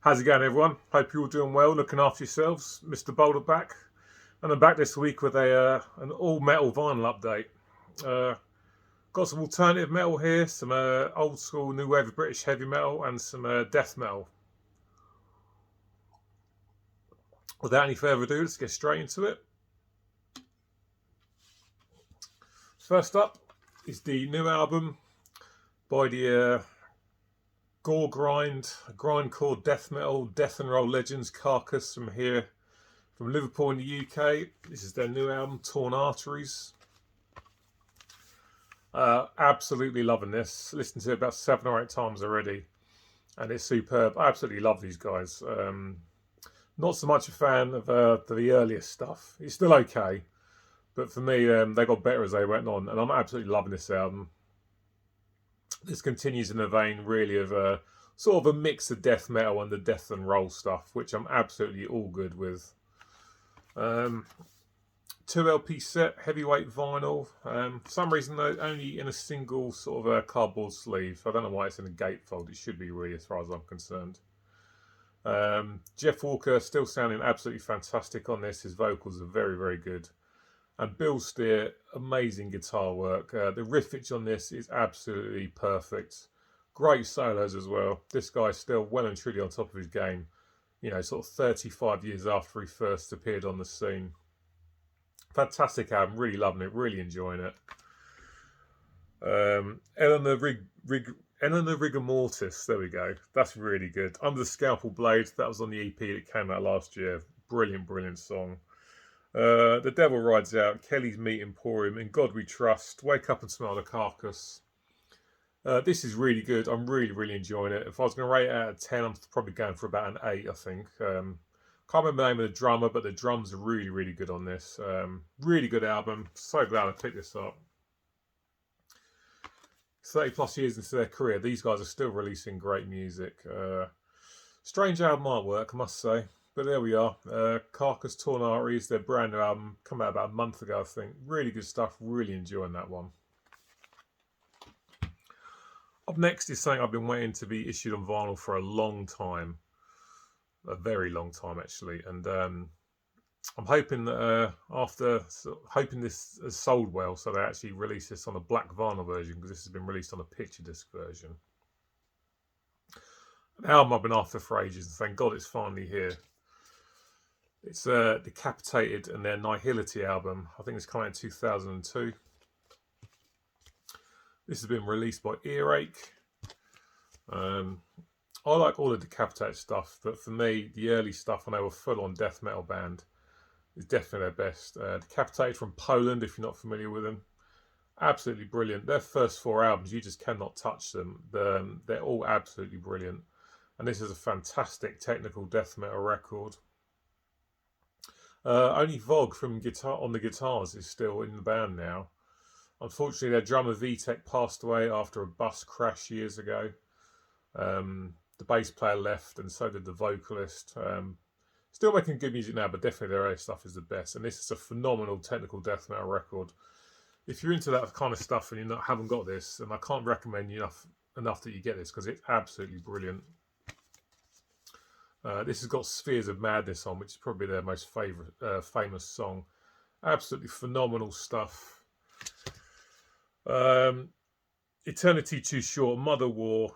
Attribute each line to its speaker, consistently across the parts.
Speaker 1: How's it going, everyone? Hope you're all doing well, looking after yourselves. Mr. Boulder back, and I'm back this week with an all metal vinyl update. Got some alternative metal here, some old school new wave of British heavy metal, and some death metal. Without any further ado, let's get straight into it. First up is the new album by the gore grindcore death metal, death and roll legends Carcass from Liverpool in the UK. This is their new album, Torn Arteries. Absolutely loving this. Listened to it about 7 or 8 times already, and it's superb. I absolutely love these guys. Not so much a fan of the earliest stuff. It's still okay, but for me, they got better as they went on, and I'm absolutely loving this album. This continues in the vein, really, of sort of a mix of death metal and the death and roll stuff, which I'm absolutely all good with. 2 LP set, heavyweight vinyl. For some reason, though, only in a single sort of cardboard sleeve. I don't know why it's in a gatefold. It should be, really, as far as I'm concerned. Jeff Walker still sounding absolutely fantastic on this. His vocals are very, very good. And Bill Steer, amazing guitar work. The riffage on this is absolutely perfect. Great solos as well. This guy's still well and truly on top of his game. You know, sort of 35 years after he first appeared on the scene. Fantastic album. Really loving it. Really enjoying it. Eleanor Rigor Mortis. There we go. That's really good. Under the Scalpel Blade. That was on the EP that came out last year. Brilliant, brilliant song. The Devil Rides Out, Kelly's Meat Emporium, In God We Trust, Wake Up and Smell the Carcass. This is really good. I'm really, really enjoying it. If I was going to rate it out of 10, I'm probably going for about an 8, I think. Can't remember the name of the drummer, but the drums are really, really good on this. Really good album. So glad I picked this up. 30 plus years into their career, these guys are still releasing great music. Strange album artwork, I must say. But there we are. Carcass Torn Arteries, their brand new album, come out about a month ago, I think. Really good stuff. Really enjoying that one. Up next is something I've been waiting to be issued on vinyl for a long time. A very long time, actually. And I'm hoping that hoping this has sold well, so they actually release this on a black vinyl version, because this has been released on a picture disc version. An album I've been after for ages, and thank God it's finally here. It's Decapitated and their Nihility album. I think it's come out in 2002. This has been released by Earache. I like all the Decapitated stuff, but for me, the early stuff when they were full-on death metal band is definitely their best. Decapitated from Poland, if you're not familiar with them. Absolutely brilliant. Their first 4 albums, you just cannot touch them. They're all absolutely brilliant. And this is a fantastic technical death metal record. Only Vogue from on the guitars is still in the band now. Unfortunately, their drummer Vitek passed away after a bus crash years ago. The bass player left, and so did the vocalist. Still making good music now, but definitely their early stuff is the best. And this is a phenomenal technical death metal record. If you're into that kind of stuff and haven't got this, and I can't recommend enough that you get this, because it's absolutely brilliant. This has got Spheres of Madness on, which is probably their most famous song. Absolutely phenomenal stuff. Eternity Too Short, Mother War,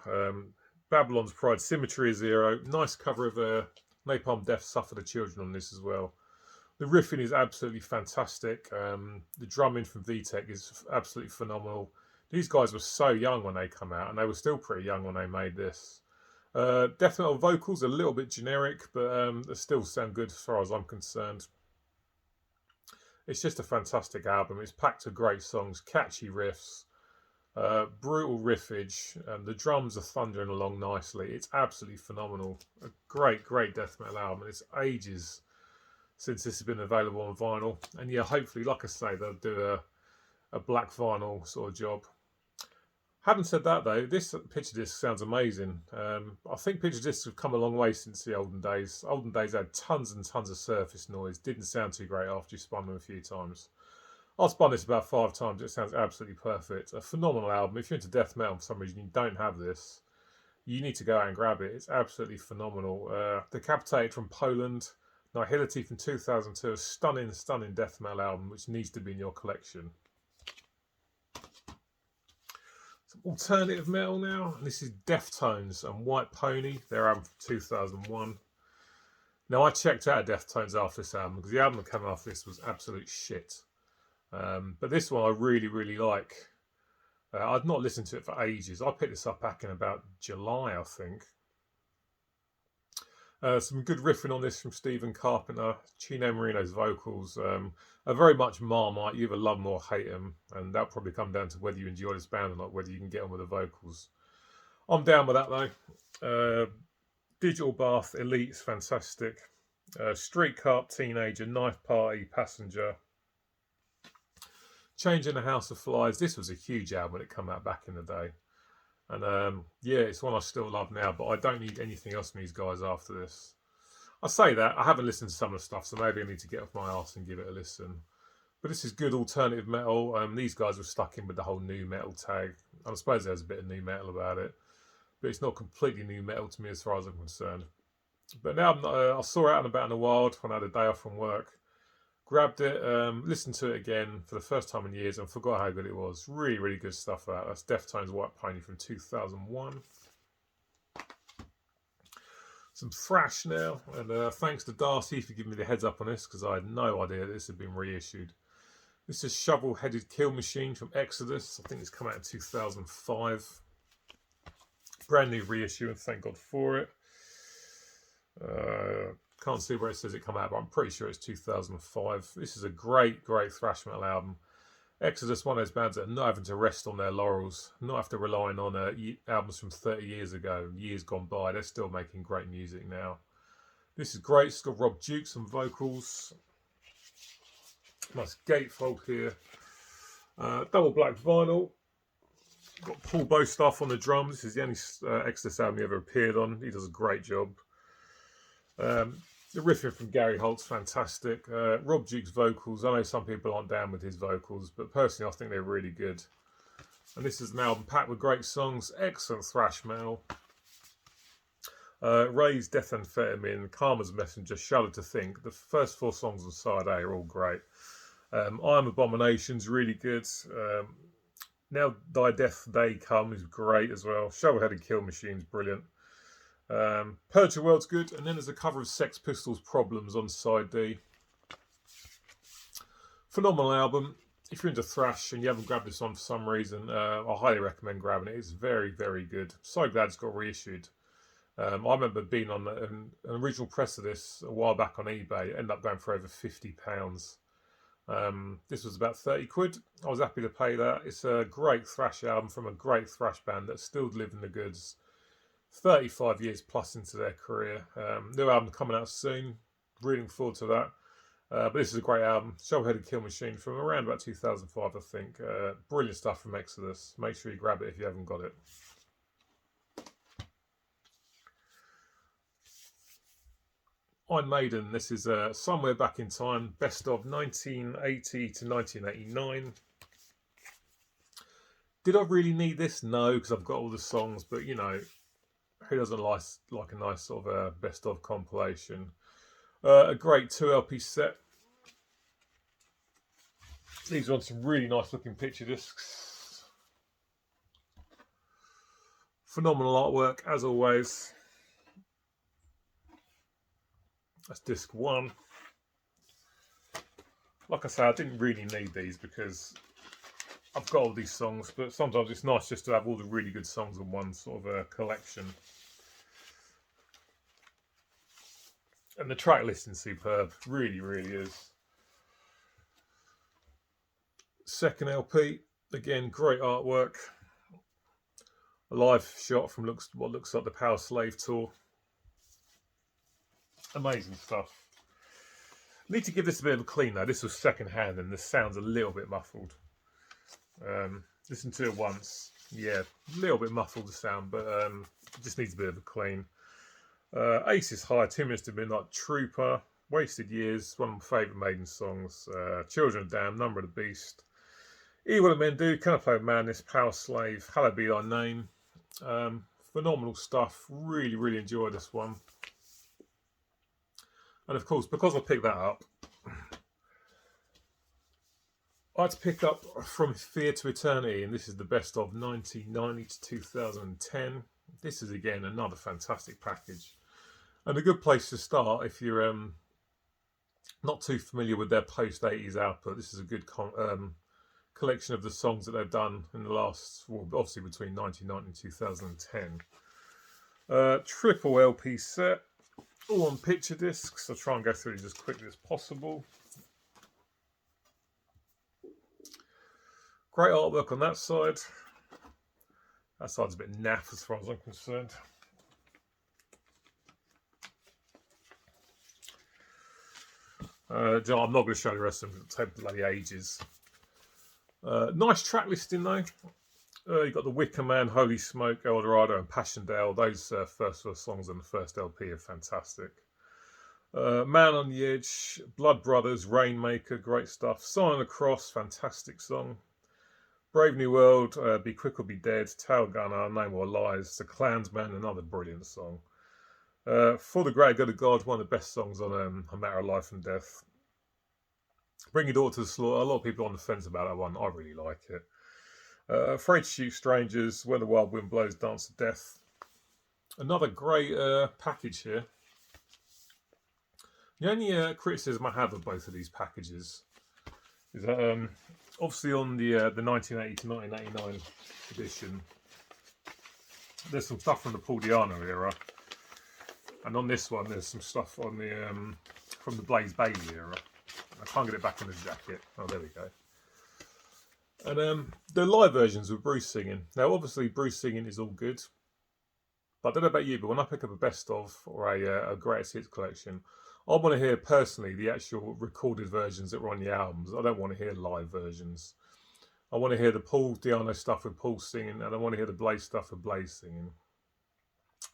Speaker 1: Babylon's Pride, Symmetry of Zero. Nice cover of Napalm Death, Suffer the Children on this as well. The riffing is absolutely fantastic. The drumming from Vitek is absolutely phenomenal. These guys were so young when they come out, and they were still pretty young when they made this. Death metal vocals are a little bit generic, but they still sound good as far as I'm concerned. It's just a fantastic album. It's packed with great songs, catchy riffs, brutal riffage, and the drums are thundering along nicely. It's absolutely phenomenal. A great, great death metal album. It's ages since this has been available on vinyl. And yeah, hopefully, like I say, they'll do a black vinyl sort of job. Having said that, though, this picture disc sounds amazing. I think picture discs have come a long way since the olden days. Olden days had tons and tons of surface noise. Didn't sound too great after you spun them a few times. I spun this about 5 times. It sounds absolutely perfect. A phenomenal album. If you're into death metal for some reason you don't have this, You need to go out and grab it. It's absolutely phenomenal. Decapitated from Poland, Nihility from 2002, a stunning, stunning death metal album which needs to be in your collection. Some alternative metal now. This is Deftones and White Pony, their album from 2001. Now, I checked out Deftones after this album because the album that came after this was absolute shit. But this one I really, really like. I'd not listened to it for ages. I picked this up back in about July, I think. Some good riffing on this from Stephen Carpenter. Chino Marino's vocals are very much Marmite. You either love them or hate them. And that'll probably come down to whether you enjoy this band or not, whether you can get on with the vocals. I'm down with that, though. Digital Bath, Elite is fantastic. Street Carp, Teenager, Knife Party, Passenger. Change in the House of Flies. This was a huge album when it came out back in the day. And yeah, it's one I still love now, but I don't need anything else from these guys after this. I say that, I haven't listened to some of the stuff, so maybe I need to get off my arse and give it a listen. But this is good alternative metal. These guys were stuck in with the whole new metal tag. I suppose there's a bit of new metal about it, but it's not completely new metal to me as far as I'm concerned. But now I saw it out and about in the wild when I had a day off from work. Grabbed it, listened to it again for the first time in years and forgot how good it was. Really, really good stuff. That's Deftones White Pony from 2001. Some thrash now, and thanks to Darcy for giving me the heads up on this because I had no idea this had been reissued. This is Shovel-Headed Kill Machine from Exodus. I think it's come out in 2005. Brand new reissue, and thank God for it. Can't see where it says it come out, but I'm pretty sure it's 2005. This is a great, great thrash metal album. Exodus, one of those bands that are not having to rest on their laurels, not have to relying on albums from 30 years ago, years gone by. They're still making great music now. This is great. It's got Rob Dukes on vocals. Nice gatefold here. Double black vinyl. Got Paul Bostaff on the drums. This is the only Exodus album he ever appeared on. He does a great job. The riffing from Gary Holt's fantastic. Rob Duke's vocals, I know some people aren't down with his vocals, but personally I think they're really good. And this is an album packed with great songs, excellent thrash metal. Ray's Death Amphetamine, Karma's Messenger, Shudder to Think. The first 4 songs on side A are all great. I Am Abomination's really good. Now Thy Death Day Come is great as well. Shovel-Headed Kill Machine's brilliant. Purge the World's good, and then there's a cover of Sex Pistols' Problems on side D. Phenomenal album. If you're into thrash and you haven't grabbed this on for some reason, I highly recommend grabbing it. It's very, very good. So glad it's got reissued. I remember being on an original press of this a while back on eBay. It ended up going for over £50. This was about 30 quid. I was happy to pay that. It's a great thrash album from a great thrash band that's still delivering the goods. 35 years plus into their career. New album coming out soon. Really looking forward to that. But this is a great album. Shovel-Headed Kill Machine from around about 2005, I think. Brilliant stuff from Exodus. Make sure you grab it if you haven't got it. I'm Maiden. This is Somewhere Back in Time. Best of 1980 to 1989. Did I really need this? No, because I've got all the songs. But, you know, who doesn't like a nice sort of best of compilation? A great 2 LP set. These are on some really nice looking picture discs. Phenomenal artwork as always. That's disc 1. Like I say, I didn't really need these because I've got all these songs, but sometimes it's nice just to have all the really good songs in one sort of collection. And the track listing's superb, really, really is. Second LP, again, great artwork. A live shot from what looks like the Power Slave tour. Amazing stuff. Need to give this a bit of a clean though. This was second hand and this sounds a little bit muffled. Listen to it once. Yeah, a little bit muffled the sound, but it just needs a bit of a clean. Ace is High, 2 Minutes to Midnight, Trooper, Wasted Years, one of my favourite Maiden songs, Children of Damn, Number of the Beast, Evil and Men Do, Can I Play with Madness, Power Slave, Hallowed Be Thy Name. phenomenal stuff. Really, really enjoyed this one. And of course, because I picked that up, I had to pick up From Fear to Eternity, and this is the best of 1990 to 2010. This is again another fantastic package, and a good place to start if you're not too familiar with their post-80s output. This is a good collection of the songs that they've done in the last, well, obviously between 1990 and 2010. Triple LP set, all on picture discs. I'll try and go through these as quickly as possible. Great artwork on that side. That side's a bit naff as far as I'm concerned. I'm not going to show the rest of them. It'll take bloody ages. Nice track listing though. You've got The Wicker Man, Holy Smoke, Eldorado and Passchendaele. Those first four songs on the first LP are fantastic. Man on the Edge, Blood Brothers, Rainmaker, great stuff. Sign of the Cross, fantastic song. Brave New World, Be Quick or Be Dead, Tail Gunner, No More Lies, The Clansman, another brilliant song. For the Great Good of God, one of the best songs on A Matter of Life and Death. Bring Your Daughter to the Slaughter, a lot of people are on the fence about that one, I really like it. Afraid to Shoot Strangers, When the Wild Wind Blows, Dance to Death. Another great package here. The only criticism I have of both of these packages is that obviously on the 1980 to 1989 edition, there's some stuff from the Paul Di'Anno era, and on this one there's some stuff on the from the Blaze Bayley era. I can't get it back in the jacket. Oh, there we go. And the live versions with Bruce singing. Now, obviously, Bruce singing is all good, but I don't know about you, but when I pick up a best of or a greatest hits collection, I want to hear personally the actual recorded versions that were on the albums. I don't want to hear live versions. I want to hear the Paul Di'Anno stuff with Paul singing, and I want to hear the Blaze stuff with Blaze singing.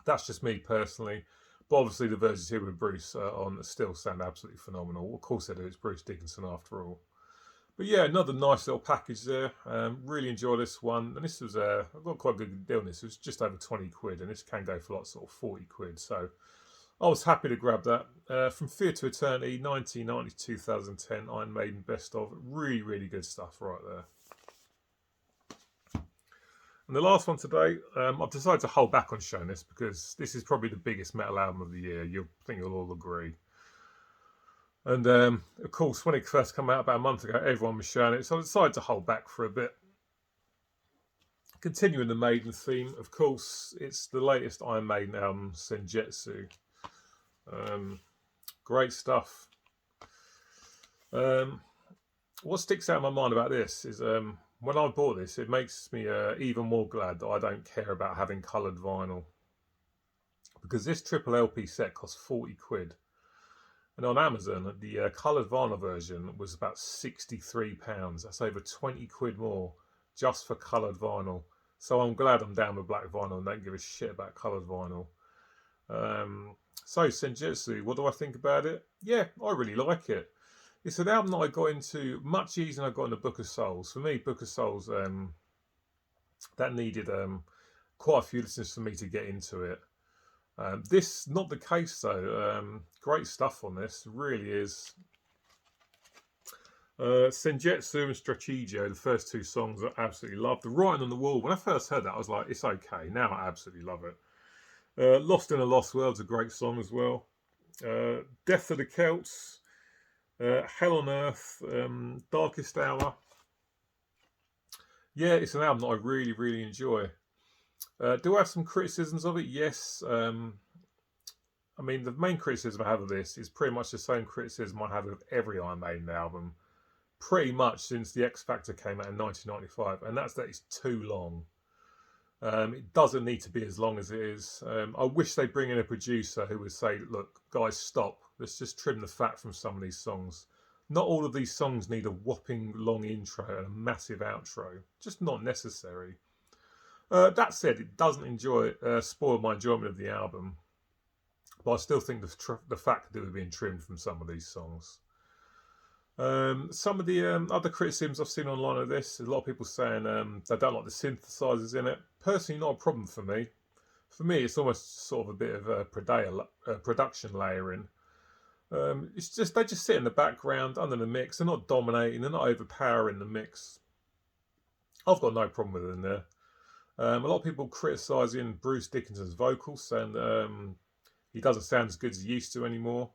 Speaker 1: That's just me personally. But obviously the versions here with Bruce on still sound absolutely phenomenal. Of course they do, it's Bruce Dickinson after all. But yeah, another nice little package there. Really enjoy this one. And this was, I got quite a good deal on this. It was just over 20 quid, and this can go for like sort of 40 quid. So I was happy to grab that. From Fear to Eternity, 1990 to 2010, Iron Maiden best of. Really, really good stuff right there. And the last one today, I've decided to hold back on showing this because this is probably the biggest metal album of the year. You'll think you'll all agree. And of course, when it first came out about a month ago, everyone was showing it. So I decided to hold back for a bit. Continuing the Maiden theme, of course, it's the latest Iron Maiden album, Senjutsu. Great stuff. What sticks out in my mind about this is when I bought this, it makes me even more glad that I don't care about having coloured vinyl. Because this triple LP set costs 40 quid. And on Amazon, the coloured vinyl version was about £63. That's over 20 quid more just for coloured vinyl. So I'm glad I'm down with black vinyl and don't give a shit about coloured vinyl. So Senjutsu, what do I think about it? Yeah, I really like it. It's an album that I got into much easier than I got into Book of Souls. For me, Book of Souls, that needed quite a few listens for me to get into it. This, not the case though. Great stuff on this, really is. Senjutsu and Strategio, the first two songs I absolutely love. The Writing on the Wall, when I first heard that, I was like, it's okay. Now I absolutely love it. Lost in a Lost World's a great song as well. Death of the Celts, Hell on Earth, Darkest Hour. Yeah, it's an album that I really, really enjoy. Do I have some criticisms of it? Yes. I mean, the main criticism I have of this is pretty much the same criticism I have of every Iron Maiden album, pretty much since The X Factor came out in 1995, and that's that it's too long. It doesn't need to be as long as it is. I wish they'd bring in a producer who would say, look, guys, stop. Let's just trim the fat from some of these songs. Not all of these songs need a whopping long intro and a massive outro. Just not necessary. That said, it doesn't spoil my enjoyment of the album. But I still think the fact that it was being trimmed from some of these songs. Some of the other criticisms I've seen online of this, a lot of people saying they don't like the synthesizers in it. Personally, not a problem for me. For me, it's almost sort of a bit of a production layering. It's just they just sit in the background under the mix. They're not dominating. They're not overpowering the mix. I've got no problem with them there. A lot of people criticising Bruce Dickinson's vocals, saying he doesn't sound as good as he used to anymore.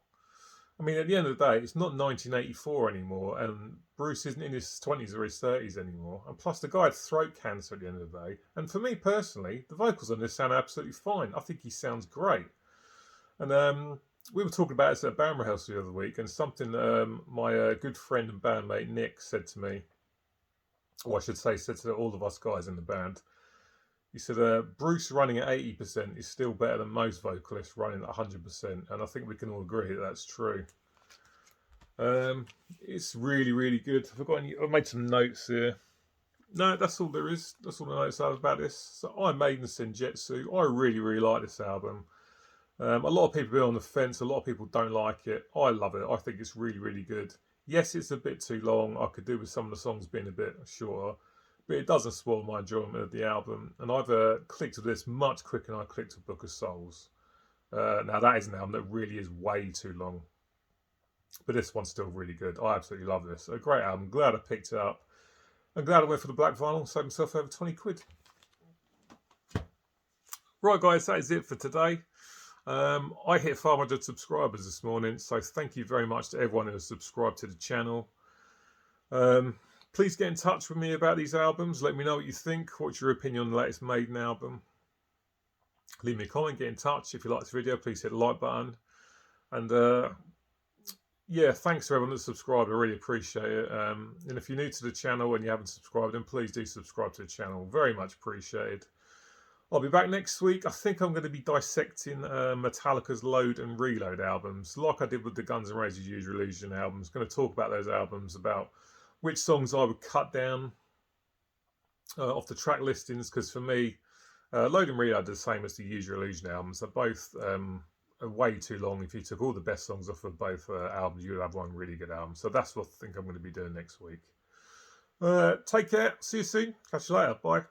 Speaker 1: I mean, at the end of the day, it's not 1984 anymore, and Bruce isn't in his 20s or his 30s anymore. And plus, the guy had throat cancer at the end of the day. And for me personally, the vocals on this sound absolutely fine. I think he sounds great. And we were talking about this at a band rehearsal the other week, and something my good friend and bandmate Nick said to me, or I should say, said to all of us guys in the band. He said, Bruce running at 80% is still better than most vocalists running at 100%. And I think we can all agree that that's true. It's really, really good. I've made some notes here. No, that's all there is. That's all the notes I have about this. So I Maiden Senjutsu. I really, really like this album. A lot of people have been on the fence. A lot of people don't like it. I love it. I think it's really, really good. Yes, it's a bit too long. I could do with some of the songs being a bit shorter. But it doesn't spoil my enjoyment of the album. And I've clicked with this much quicker than I clicked with Book of Souls. Now, that is an album that really is way too long. But this one's still really good. I absolutely love this. A great album. Glad I picked it up. I'm glad I went for the black vinyl. Saved myself over 20 quid. Right, guys, that is it for today. I hit 500 subscribers this morning. So thank you very much to everyone who has subscribed to the channel. Please get in touch with me about these albums. Let me know what you think. What's your opinion on the latest Maiden album? Leave me a comment. Get in touch. If you like this video, please hit the like button. And yeah, thanks to everyone that's subscribed. I really appreciate it. And if you're new to the channel and you haven't subscribed, then please do subscribe to the channel. Very much appreciated. I'll be back next week. I think I'm going to be dissecting Metallica's Load and Reload albums, like I did with the Guns N' Roses Use Your Illusion albums. Going to talk about those albums, about which songs I would cut down off the track listings, because for me, Load and Reload are the same as the Use Your Illusion albums. They're both are way too long. If you took all the best songs off of both albums, you would have one really good album. So that's what I think I'm going to be doing next week. Take care. See you soon. Catch you later. Bye.